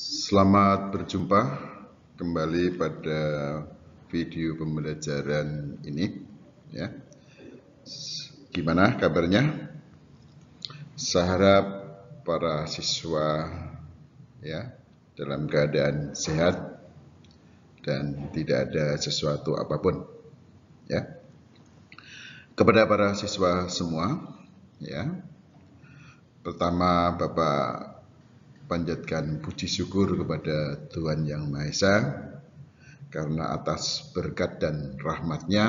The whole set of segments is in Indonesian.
Selamat berjumpa kembali pada video pembelajaran ini ya. Gimana kabarnya? Saya harap para siswa ya dalam keadaan sehat dan tidak ada sesuatu apapun ya. Kepada para siswa semua ya. Pertama, Bapak panjatkan puji syukur kepada Tuhan Yang Maha Esa karena atas berkat dan rahmat-Nya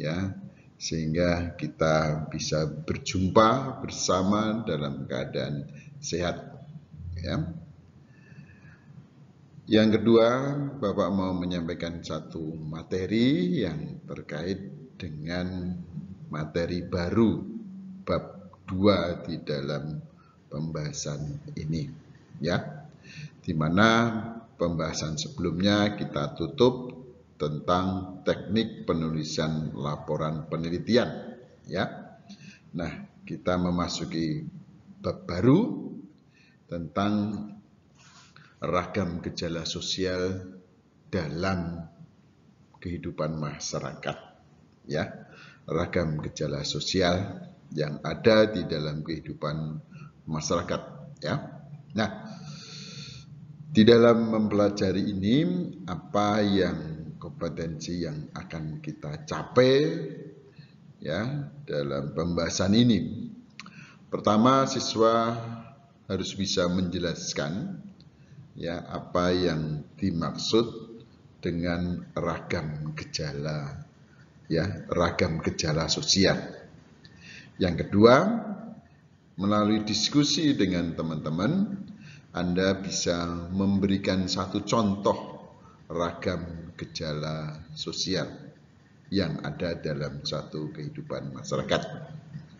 ya, sehingga kita bisa berjumpa bersama dalam keadaan sehat ya. Yang kedua, Bapak mau menyampaikan satu materi yang terkait dengan materi baru bab 2 di dalam pembahasan ini ya, di mana pembahasan sebelumnya kita tutup tentang teknik penulisan laporan penelitian ya. Nah, kita memasuki bab baru tentang ragam gejala sosial dalam kehidupan masyarakat ya, ragam gejala sosial yang ada di dalam kehidupan masyarakat ya. Nah, di dalam mempelajari ini apa yang kompetensi yang akan kita capai ya dalam pembahasan ini. Pertama, siswa harus bisa menjelaskan ya apa yang dimaksud dengan ragam gejala ya, ragam gejala sosial. Yang kedua, melalui diskusi dengan teman-teman, Anda bisa memberikan satu contoh ragam gejala sosial yang ada dalam satu kehidupan masyarakat.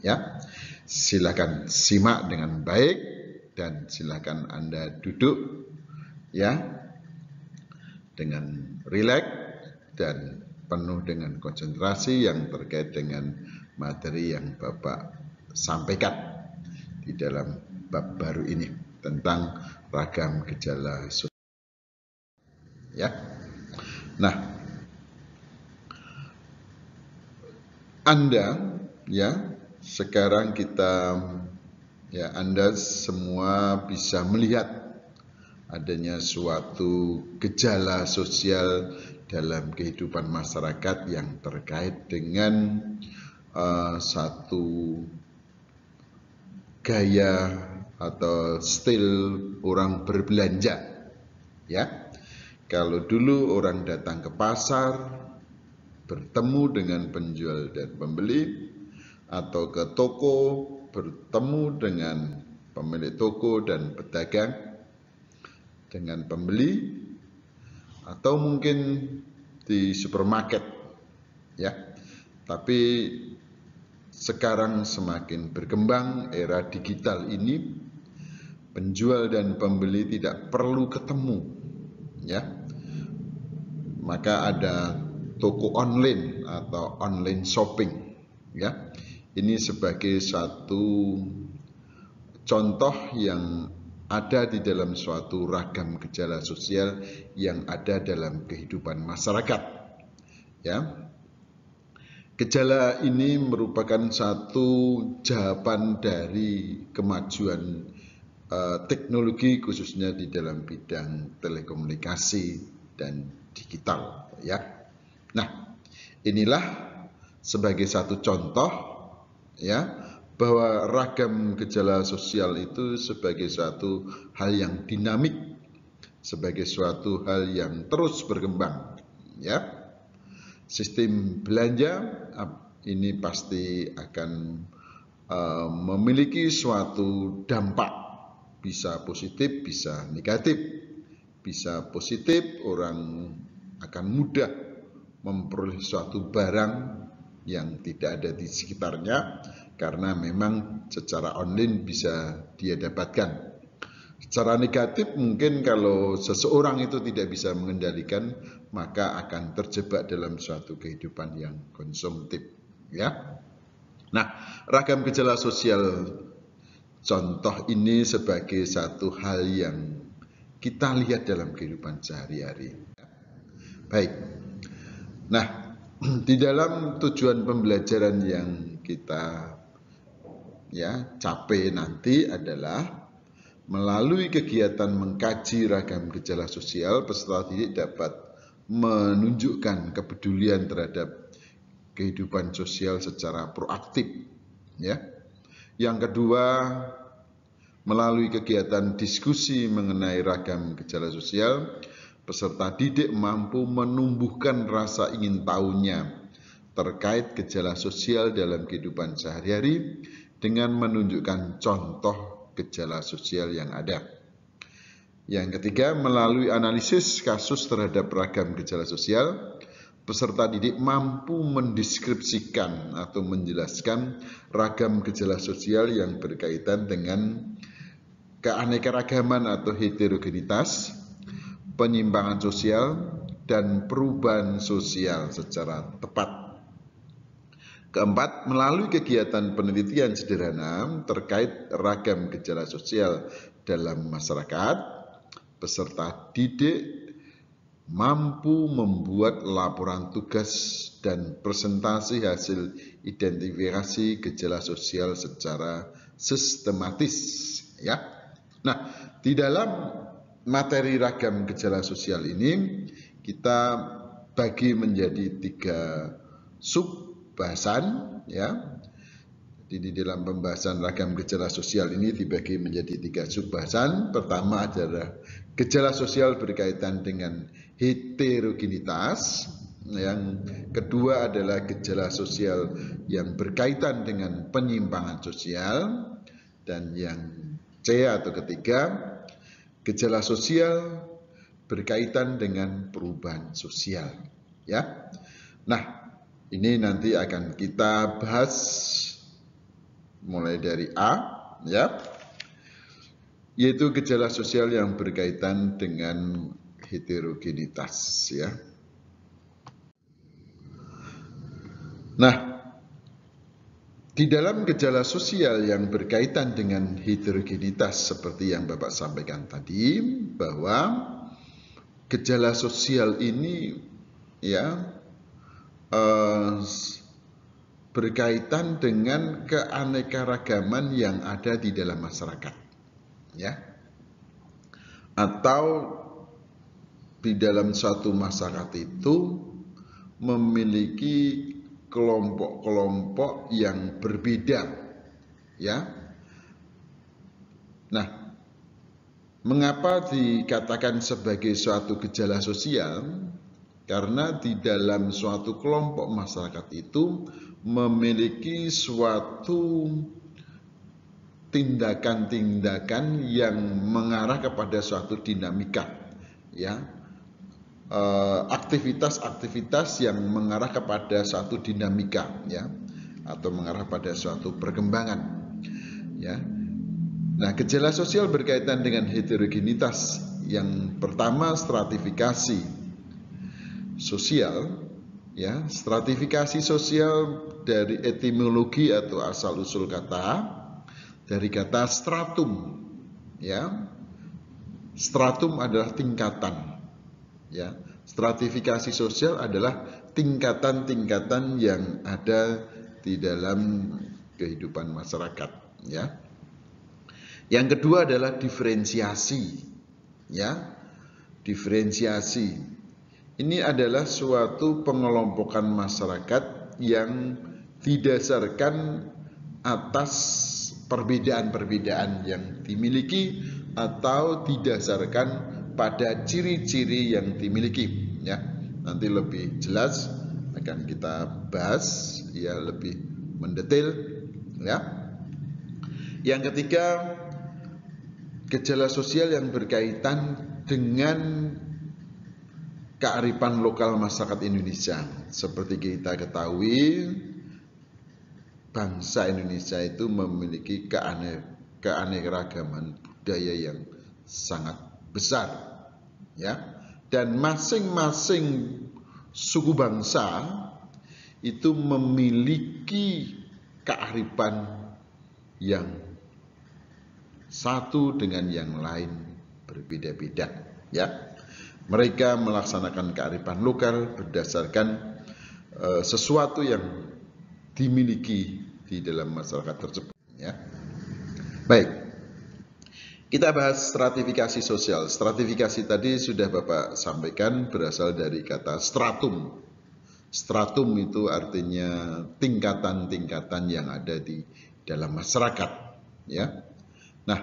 Ya, silakan simak dengan baik dan silakan Anda duduk ya dengan rileks dan penuh dengan konsentrasi yang terkait dengan materi yang Bapak sampaikan di dalam bab baru ini tentang ragam gejala sosial ya. Nah, Anda ya, sekarang kita ya, Anda semua bisa melihat adanya suatu gejala sosial dalam kehidupan masyarakat yang terkait dengan satu gaya atau stil orang berbelanja ya. Kalau dulu orang datang ke pasar bertemu dengan penjual dan pembeli, atau ke toko bertemu dengan pemilik toko dan pedagang dengan pembeli, atau mungkin di supermarket ya. Tapi sekarang semakin berkembang era digital ini, penjual dan pembeli tidak perlu ketemu ya. Maka ada toko online atau online shopping ya. Ini sebagai satu contoh yang ada di dalam suatu ragam gejala sosial yang ada dalam kehidupan masyarakat ya. Gejala ini merupakan satu jawaban dari kemajuan teknologi khususnya di dalam bidang telekomunikasi dan digital ya. Nah, inilah sebagai satu contoh ya, bahwa ragam gejala sosial itu sebagai suatu hal yang dinamik, sebagai suatu hal yang terus berkembang ya. Sistem belanja ini pasti akan memiliki suatu dampak, bisa positif, bisa negatif. Bisa positif, orang akan mudah memperoleh suatu barang yang tidak ada di sekitarnya karena memang secara online bisa dia dapatkan. Secara negatif mungkin kalau seseorang itu tidak bisa mengendalikan, maka akan terjebak dalam suatu kehidupan yang konsumtif ya. Nah, ragam gejala sosial contoh ini sebagai satu hal yang kita lihat dalam kehidupan sehari-hari. Baik. Nah, di dalam tujuan pembelajaran yang kita capai nanti adalah melalui kegiatan mengkaji ragam gejala sosial, peserta didik dapat menunjukkan kepedulian terhadap kehidupan sosial secara proaktif. Yang kedua, melalui kegiatan diskusi mengenai ragam gejala sosial, peserta didik mampu menumbuhkan rasa ingin tahunya terkait gejala sosial dalam kehidupan sehari-hari dengan menunjukkan contoh gejala sosial yang ada. Yang ketiga, melalui analisis kasus terhadap ragam gejala sosial, peserta didik mampu mendeskripsikan atau menjelaskan ragam gejala sosial yang berkaitan dengan keanekaragaman atau heterogenitas, penyimpangan sosial, dan perubahan sosial secara tepat. Keempat, melalui kegiatan penelitian sederhana terkait ragam gejala sosial dalam masyarakat, peserta didik mampu membuat laporan tugas dan presentasi hasil identifikasi gejala sosial secara sistematis. Nah, di dalam materi ragam gejala sosial ini kita bagi menjadi 3 sub-bahasan. Jadi di dalam pembahasan ragam gejala sosial ini dibagi menjadi 3 sub-bahasan. Pertama adalah gejala sosial berkaitan dengan heterogenitas. Yang kedua adalah gejala sosial yang berkaitan dengan penyimpangan sosial. Dan yang C atau ketiga, gejala sosial berkaitan dengan perubahan sosial. Nah, ini nanti akan kita bahas mulai dari A, yaitu gejala sosial yang berkaitan dengan heterogenitas. Nah, di dalam gejala sosial yang berkaitan dengan heterogenitas seperti yang Bapak sampaikan tadi, bahwa gejala sosial ini berkaitan dengan keanekaragaman yang ada di dalam masyarakat, atau di dalam suatu masyarakat itu memiliki kelompok-kelompok yang berbeda. Nah, mengapa dikatakan sebagai suatu gejala sosial? Karena di dalam suatu kelompok masyarakat itu memiliki suatu tindakan-tindakan yang mengarah kepada suatu dinamika, aktivitas-aktivitas yang mengarah kepada suatu dinamika, atau mengarah pada suatu perkembangan. Nah, gejala sosial berkaitan dengan heterogenitas. Yang pertama, stratifikasi sosial. Stratifikasi sosial dari etimologi atau asal usul kata, dari kata stratum. Stratum adalah tingkatan. Stratifikasi sosial adalah tingkatan-tingkatan yang ada di dalam kehidupan masyarakat. Yang kedua adalah diferensiasi. Diferensiasi ini adalah suatu pengelompokan masyarakat yang didasarkan atas perbedaan-perbedaan yang dimiliki atau didasarkan pada ciri-ciri yang dimiliki. Nanti lebih jelas akan kita bahas lebih mendetail. Yang ketiga, gejala sosial yang berkaitan dengan kearifan lokal masyarakat Indonesia. Seperti kita ketahui, bangsa Indonesia itu memiliki keanekaragaman budaya yang sangat besar. Dan masing-masing suku bangsa itu memiliki kearifan yang satu dengan yang lain berbeda-beda, ya. Mereka melaksanakan kearifan lokal berdasarkan sesuatu yang dimiliki di dalam masyarakat tersebut, ya. Baik, kita bahas stratifikasi sosial. Stratifikasi tadi sudah Bapak sampaikan berasal dari kata stratum. Stratum itu artinya tingkatan-tingkatan yang ada di dalam masyarakat, ya. Nah,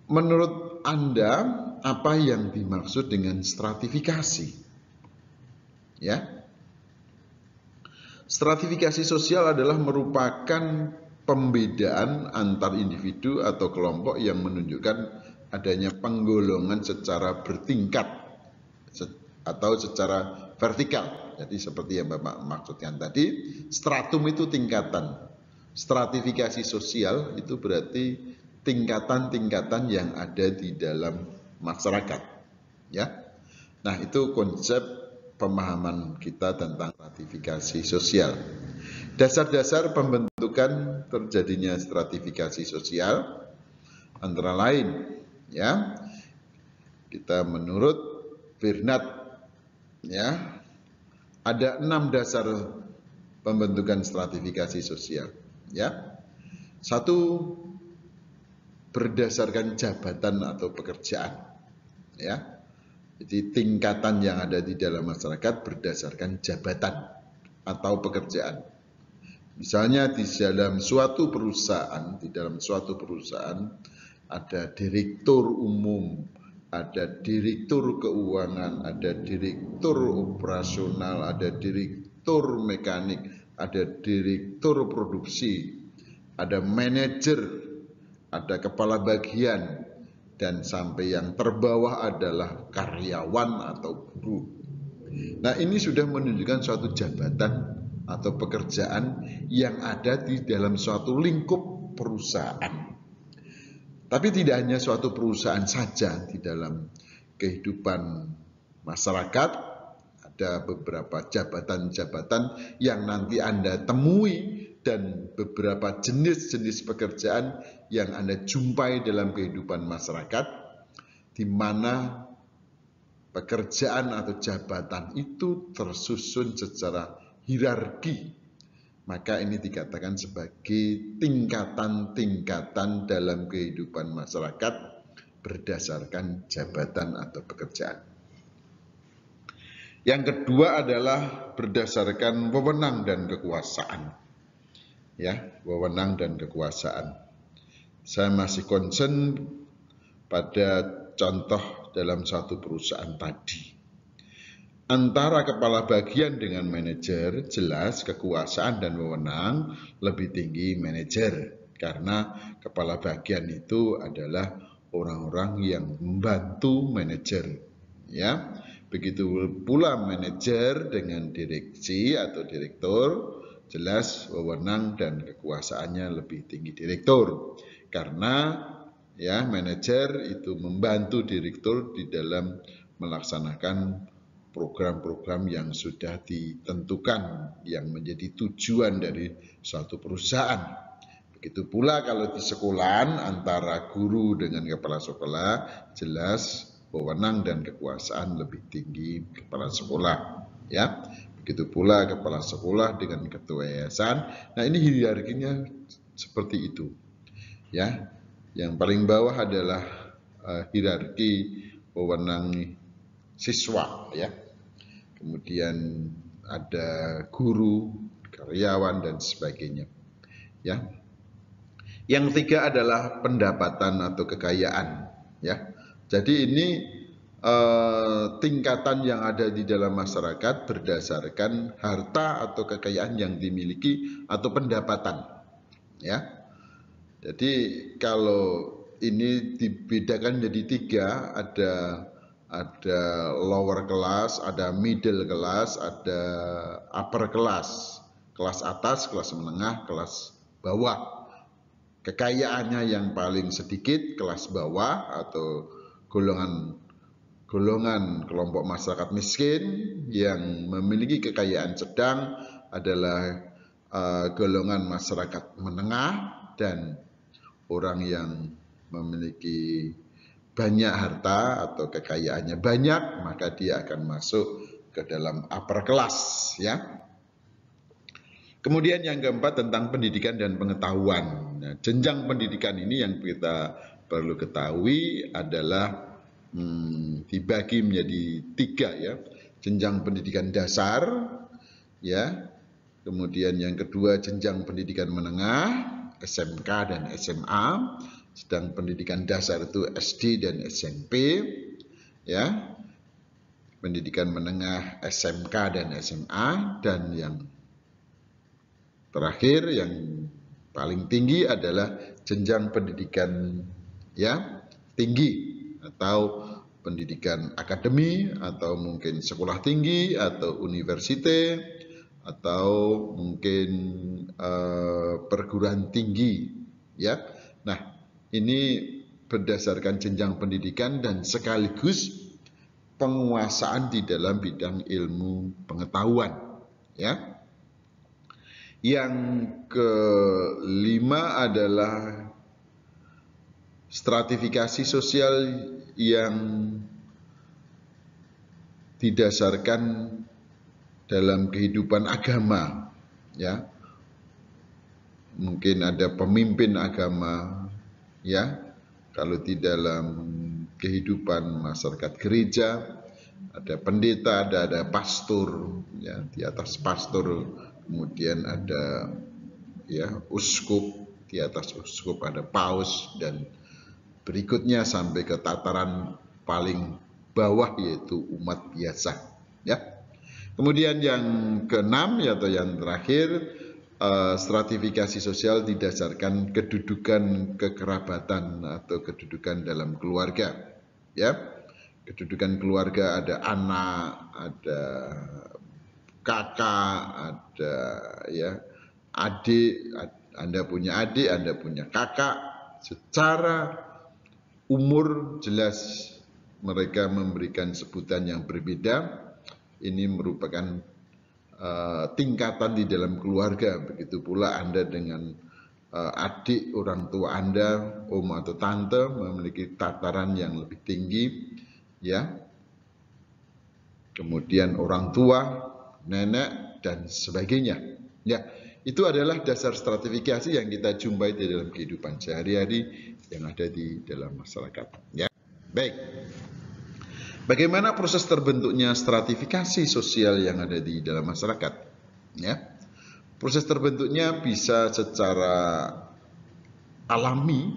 menurut Anda apa yang dimaksud dengan stratifikasi? Ya. Stratifikasi sosial adalah merupakan pembedaan antar individu atau kelompok yang menunjukkan adanya penggolongan secara bertingkat atau secara vertikal. Jadi seperti yang Bapak maksudkan tadi, stratum itu tingkatan. Stratifikasi sosial itu berarti tingkatan-tingkatan yang ada di dalam masyarakat, ya. Nah, itu konsep pemahaman kita tentang stratifikasi sosial. Dasar-dasar pembentukan terjadinya stratifikasi sosial antara lain, ya, kita menurut Bernard, ya, ada 6 dasar pembentukan stratifikasi sosial, ya. Satu, berdasarkan jabatan atau pekerjaan, ya. Jadi tingkatan yang ada di dalam masyarakat berdasarkan jabatan atau pekerjaan. Misalnya di dalam suatu perusahaan, ada direktur umum, ada direktur keuangan, ada direktur operasional, ada direktur mekanik, ada direktur produksi, ada manajer, ada kepala bagian, dan sampai yang terbawah adalah karyawan atau guru. Nah, ini sudah menunjukkan suatu jabatan atau pekerjaan yang ada di dalam suatu lingkup perusahaan. Tapi tidak hanya suatu perusahaan saja, di dalam kehidupan masyarakat ada beberapa jabatan-jabatan yang nanti Anda temui dan beberapa jenis-jenis pekerjaan yang Anda jumpai dalam kehidupan masyarakat, di mana pekerjaan atau jabatan itu tersusun secara hierarki. Maka ini dikatakan sebagai tingkatan-tingkatan dalam kehidupan masyarakat berdasarkan jabatan atau pekerjaan. Yang kedua adalah berdasarkan wewenang dan kekuasaan. Ya, wewenang dan kekuasaan. Saya masih concern pada contoh dalam satu perusahaan tadi. Antara kepala bagian dengan manajer, jelas kekuasaan dan wewenang lebih tinggi manajer. Karena kepala bagian itu adalah orang-orang yang membantu manajer. Ya, begitu pula manajer dengan direksi atau direktur, jelas wewenang dan kekuasaannya lebih tinggi direktur. Karena ya, manajer itu membantu direktur di dalam melaksanakan program-program yang sudah ditentukan yang menjadi tujuan dari suatu perusahaan. Begitu pula kalau di sekolahan antara guru dengan kepala sekolah, jelas wewenang dan kekuasaan lebih tinggi kepala sekolah, ya. Begitu pula kepala sekolah dengan ketua yayasan. Nah, ini hierarkinya seperti itu, ya. Yang paling bawah adalah hierarki wewenang siswa, ya. Kemudian ada guru, karyawan, dan sebagainya, ya. Yang ketiga adalah pendapatan atau kekayaan, ya. Jadi ini tingkatan yang ada di dalam masyarakat berdasarkan harta atau kekayaan yang dimiliki atau pendapatan, ya. Jadi kalau ini dibedakan jadi 3, ada lower class, ada middle class, ada upper class, kelas atas, kelas menengah, kelas bawah. Kekayaannya yang paling sedikit kelas bawah atau golongan kelompok masyarakat miskin. Yang memiliki kekayaan sedang adalah golongan masyarakat menengah dan orang yang memiliki banyak harta atau kekayaannya banyak, maka dia akan masuk ke dalam upper class, ya. Kemudian yang keempat tentang pendidikan dan pengetahuan. Nah, jenjang pendidikan ini yang kita perlu ketahui adalah dibagi menjadi 3, ya. Jenjang pendidikan dasar, ya. Kemudian yang kedua jenjang pendidikan menengah, SMK dan SMA. Sedang pendidikan dasar itu SD dan SMP, ya. Pendidikan menengah SMK dan SMA, dan yang terakhir yang paling tinggi adalah jenjang pendidikan, ya, tinggi atau pendidikan akademi atau mungkin sekolah tinggi atau universitas atau mungkin perguruan tinggi, ya. Nah, ini berdasarkan jenjang pendidikan dan sekaligus penguasaan di dalam bidang ilmu pengetahuan, ya. Yang kelima adalah stratifikasi sosial yang didasarkan dalam kehidupan agama, ya. Mungkin ada pemimpin agama, ya. Kalau di dalam kehidupan masyarakat gereja ada pendeta, ada pastor, ya. Di atas pastor kemudian ada, ya, uskup, di atas uskup ada paus, dan berikutnya sampai ke tataran paling bawah yaitu umat biasa, ya. Kemudian yang keenam atau yang terakhir, stratifikasi sosial didasarkan kedudukan kekerabatan atau kedudukan dalam keluarga, ya. Kedudukan keluarga ada anak, ada kakak, ada, ya, adik, Anda punya adik, Anda punya kakak, secara umur jelas mereka memberikan sebutan yang berbeda. Ini merupakan tingkatan di dalam keluarga. Begitu pula Anda dengan adik orang tua Anda, om atau tante, memiliki tataran yang lebih tinggi, ya. Kemudian orang tua, nenek, dan sebagainya, ya. Itu adalah dasar stratifikasi yang kita jumpai di dalam kehidupan sehari-hari yang ada di dalam masyarakat, ya. Baik. Bagaimana proses terbentuknya stratifikasi sosial yang ada di dalam masyarakat, ya? Proses terbentuknya bisa secara alami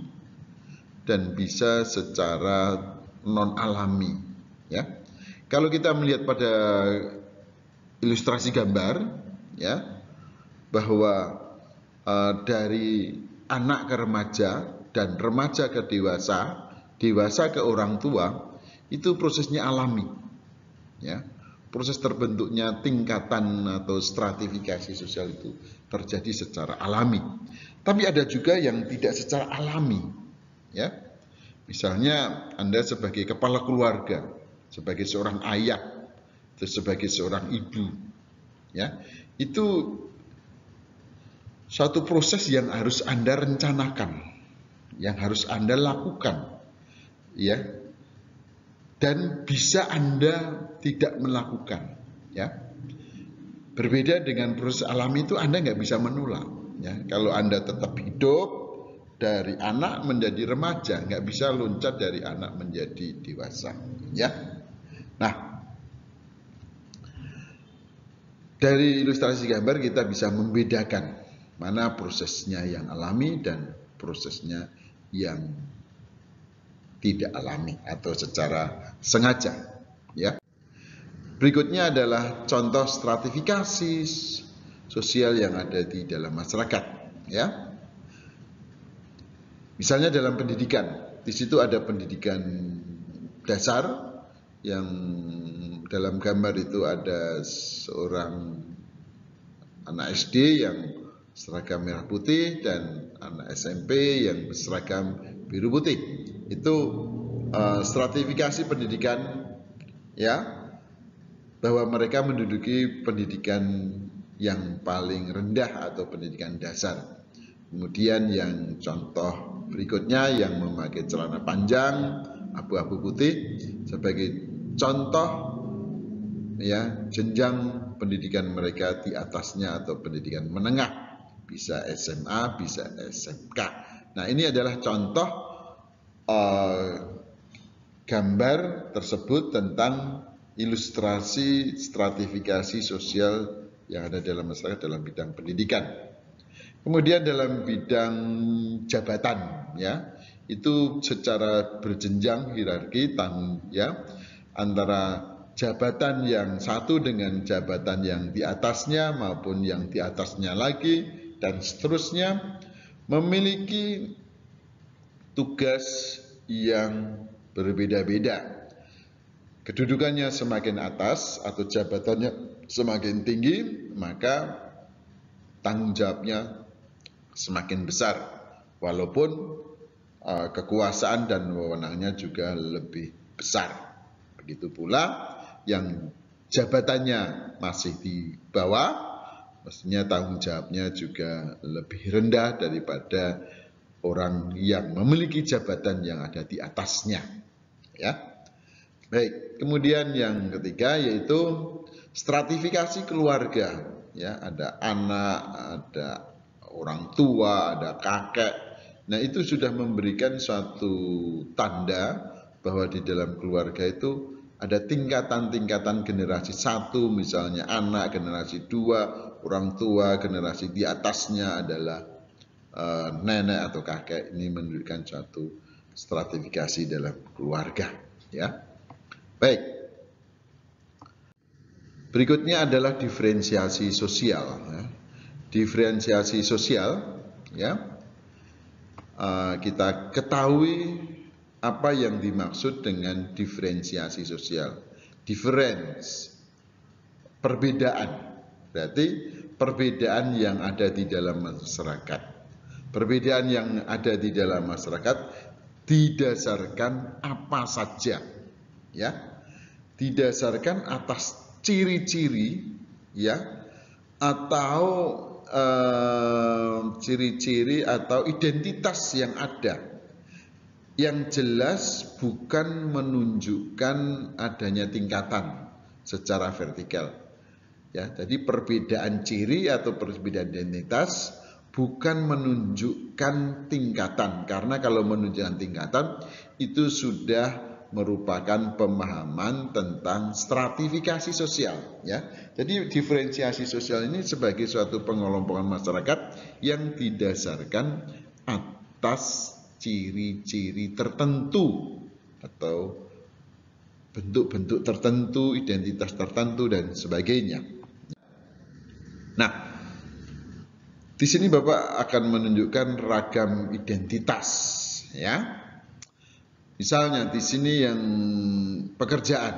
dan bisa secara non alami, ya. Kalau kita melihat pada ilustrasi gambar, ya, bahwa dari anak ke remaja dan remaja ke dewasa, dewasa ke orang tua, itu prosesnya alami, ya. Proses terbentuknya tingkatan atau stratifikasi sosial itu terjadi secara alami. Tapi ada juga yang tidak secara alami, ya. Misalnya Anda sebagai kepala keluarga, sebagai seorang ayah, atau sebagai seorang ibu, ya, itu suatu proses yang harus Anda rencanakan, yang harus Anda lakukan, ya, dan bisa Anda tidak melakukan, ya. Berbeda dengan proses alami itu Anda nggak bisa menolak, ya. Kalau Anda tetap hidup dari anak menjadi remaja, nggak bisa loncat dari anak menjadi dewasa, ya. Nah, dari ilustrasi gambar kita bisa membedakan mana prosesnya yang alami dan prosesnya yang tidak alami atau secara sengaja, ya. Berikutnya adalah contoh stratifikasi sosial yang ada di dalam masyarakat, ya. Misalnya dalam pendidikan, di situ ada pendidikan dasar yang dalam gambar itu ada seorang anak SD yang seragam merah putih dan anak SMP yang berseragam biru putih. Itu stratifikasi pendidikan, ya, bahwa mereka menduduki pendidikan yang paling rendah atau pendidikan dasar. Kemudian yang contoh berikutnya yang memakai celana panjang abu-abu putih sebagai contoh ya jenjang pendidikan mereka di atasnya atau pendidikan menengah, bisa SMA, bisa SMK. Nah, ini adalah contoh gambar tersebut tentang ilustrasi stratifikasi sosial yang ada dalam masyarakat dalam bidang pendidikan. Kemudian dalam bidang jabatan, ya, itu secara berjenjang hierarki ya, antara jabatan yang satu dengan jabatan yang di atasnya maupun yang di atasnya lagi dan seterusnya memiliki tugas yang berbeda-beda. Kedudukannya semakin atas atau jabatannya semakin tinggi, maka tanggung jawabnya semakin besar, walaupun kekuasaan dan wewenangnya juga lebih besar. Begitu pula yang jabatannya masih di bawah, mestinya tanggung jawabnya juga lebih rendah daripada orang yang memiliki jabatan yang ada di atasnya. Ya, baik. Kemudian yang ketiga yaitu stratifikasi keluarga. Ya, ada anak, ada orang tua, ada kakek. Nah, itu sudah memberikan suatu tanda bahwa di dalam keluarga itu ada tingkatan-tingkatan generasi satu, misalnya anak, generasi dua, orang tua, generasi di atasnya adalah nenek atau kakek. Ini menunjukkan suatu stratifikasi dalam keluarga. Ya, baik. Berikutnya adalah diferensiasi sosial. Ya. Diferensiasi sosial, ya, kita ketahui apa yang dimaksud dengan diferensiasi sosial. Difference, perbedaan, berarti perbedaan yang ada di dalam masyarakat. Perbedaan yang ada di dalam masyarakat didasarkan apa saja, ya, didasarkan atas ciri-ciri, ya, atau ciri-ciri atau identitas yang ada, yang jelas bukan menunjukkan adanya tingkatan secara vertikal. Ya, jadi perbedaan ciri atau perbedaan identitas bukan menunjukkan tingkatan, karena kalau menunjukkan tingkatan itu sudah merupakan pemahaman tentang stratifikasi sosial, ya. Jadi diferensiasi sosial ini sebagai suatu pengelompokan masyarakat yang didasarkan atas ciri-ciri tertentu atau bentuk-bentuk tertentu, identitas tertentu dan sebagainya. Nah, di sini Bapak akan menunjukkan ragam identitas, ya. Misalnya di sini yang pekerjaan,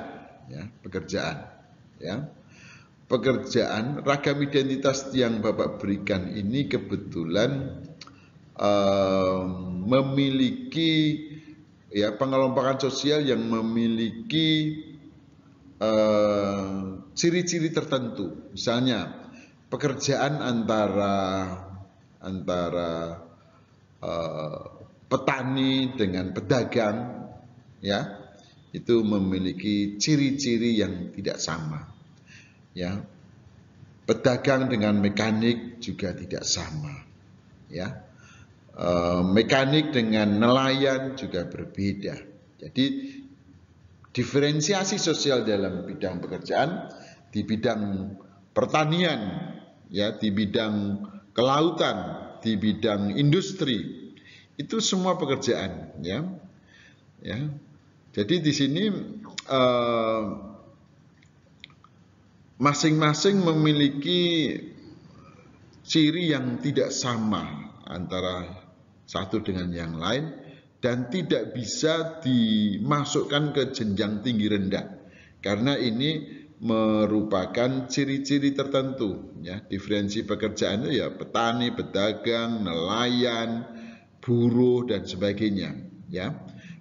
ya, pekerjaan, ya, pekerjaan. Ragam identitas yang Bapak berikan ini kebetulan memiliki, ya, pengelompokan sosial yang memiliki ciri-ciri tertentu. Misalnya pekerjaan antara petani dengan pedagang, ya, itu memiliki ciri-ciri yang tidak sama, ya. Pedagang dengan mekanik juga tidak sama, ya. Mekanik dengan nelayan juga berbeda. Jadi diferensiasi sosial dalam bidang pekerjaan, di bidang pertanian, ya, di bidang kelautan, di bidang industri, itu semua pekerjaan, ya, ya. Jadi di sini masing-masing memiliki ciri yang tidak sama antara satu dengan yang lain dan tidak bisa dimasukkan ke jenjang tinggi rendah, karena ini merupakan ciri-ciri tertentu, ya. Diferensi pekerjaan itu ya petani, pedagang, nelayan, buruh dan sebagainya, ya.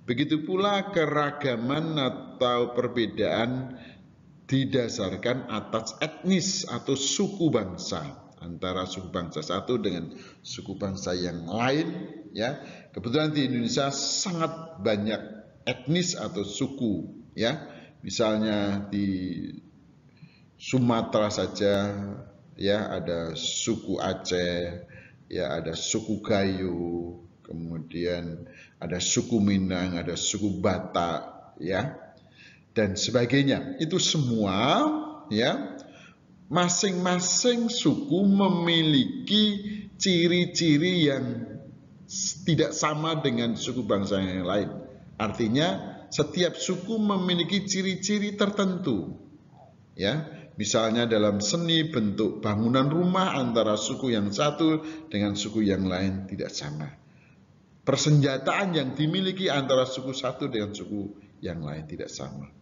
Begitu pula keragaman atau perbedaan didasarkan atas etnis atau suku bangsa, antara suku bangsa satu dengan suku bangsa yang lain, ya. Kebetulan di Indonesia sangat banyak etnis atau suku, ya. Misalnya di Sumatera saja, ya, ada suku Aceh, ya, ada suku Gayo, kemudian ada suku Minang, ada suku Batak, ya, dan sebagainya. Itu semua, ya, masing-masing suku memiliki ciri-ciri yang tidak sama dengan suku bangsa yang lain. Artinya setiap suku memiliki ciri-ciri tertentu, ya. Misalnya dalam seni bentuk bangunan rumah antara suku yang satu dengan suku yang lain tidak sama. Persenjataan yang dimiliki antara suku satu dengan suku yang lain tidak sama.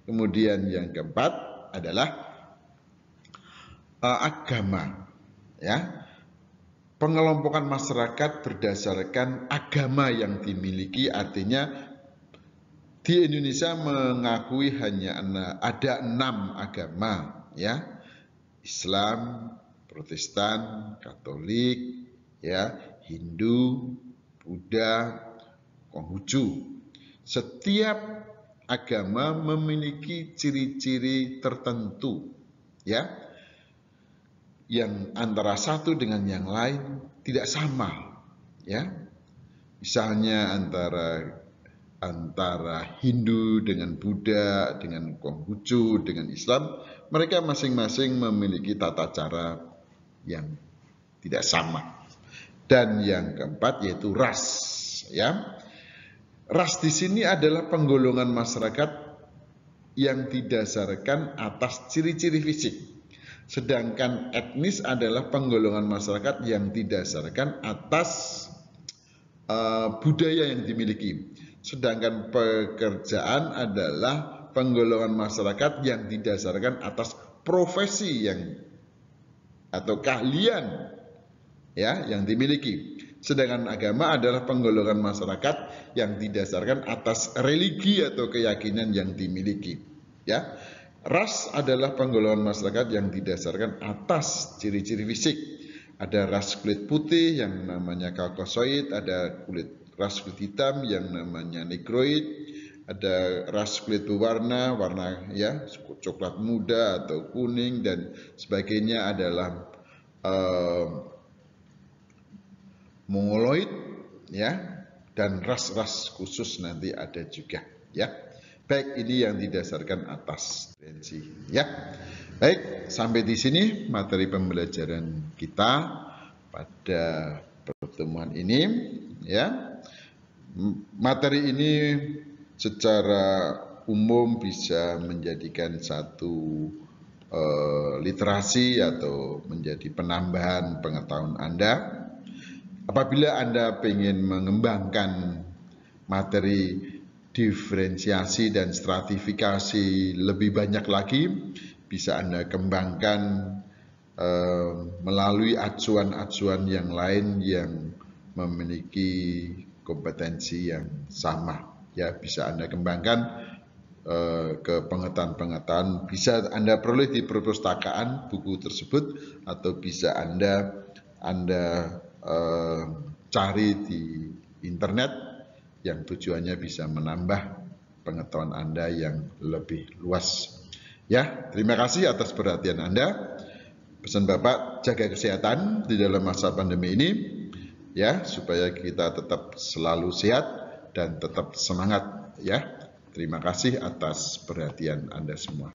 Kemudian yang keempat adalah agama, ya. Pengelompokan masyarakat berdasarkan agama yang dimiliki, artinya di Indonesia mengakui hanya ada 6 agama, ya. Islam, Protestan, Katolik, ya, Hindu, Buddha, Konghucu. Setiap agama memiliki ciri-ciri tertentu, ya, yang antara satu dengan yang lain tidak sama, ya. Misalnya antara Hindu dengan Buddha, dengan Konghucu, dengan Islam, mereka masing-masing memiliki tata cara yang tidak sama. Dan yang keempat yaitu ras, ya. Ras di sini adalah penggolongan masyarakat yang didasarkan atas ciri-ciri fisik. Sedangkan etnis adalah penggolongan masyarakat yang didasarkan atas budaya yang dimiliki. Sedangkan pekerjaan adalah penggolongan masyarakat yang didasarkan atas profesi atau keahlian, ya, yang dimiliki. Sedangkan agama adalah penggolongan masyarakat yang didasarkan atas religi atau keyakinan yang dimiliki, ya. Ras adalah penggolongan masyarakat yang didasarkan atas ciri-ciri fisik. Ada ras kulit putih yang namanya Caucasoid, ada ras kulit hitam yang namanya Negroid, ada ras kulit berwarna, ya, coklat muda atau kuning dan sebagainya adalah Mongoloid, ya, dan ras-ras khusus nanti ada juga, ya. Baik, ini yang didasarkan atas referensi, ya. Baik, sampai di sini materi pembelajaran kita pada pertemuan ini, ya. Materi ini secara umum bisa menjadikan satu literasi atau menjadi penambahan pengetahuan Anda. Apabila Anda ingin mengembangkan materi diferensiasi dan stratifikasi lebih banyak lagi, bisa Anda kembangkan melalui acuan-acuan yang lain yang memiliki kompetensi yang sama, ya. Bisa Anda kembangkan ke pengetahuan-pengetahuan, bisa Anda peroleh di perpustakaan buku tersebut atau bisa Anda cari di internet yang tujuannya bisa menambah pengetahuan Anda yang lebih luas. Ya, terima kasih atas perhatian Anda. Pesan Bapak, jaga kesehatan di dalam masa pandemi ini, ya, supaya kita tetap selalu sehat dan tetap semangat, ya. Terima kasih atas perhatian Anda semua.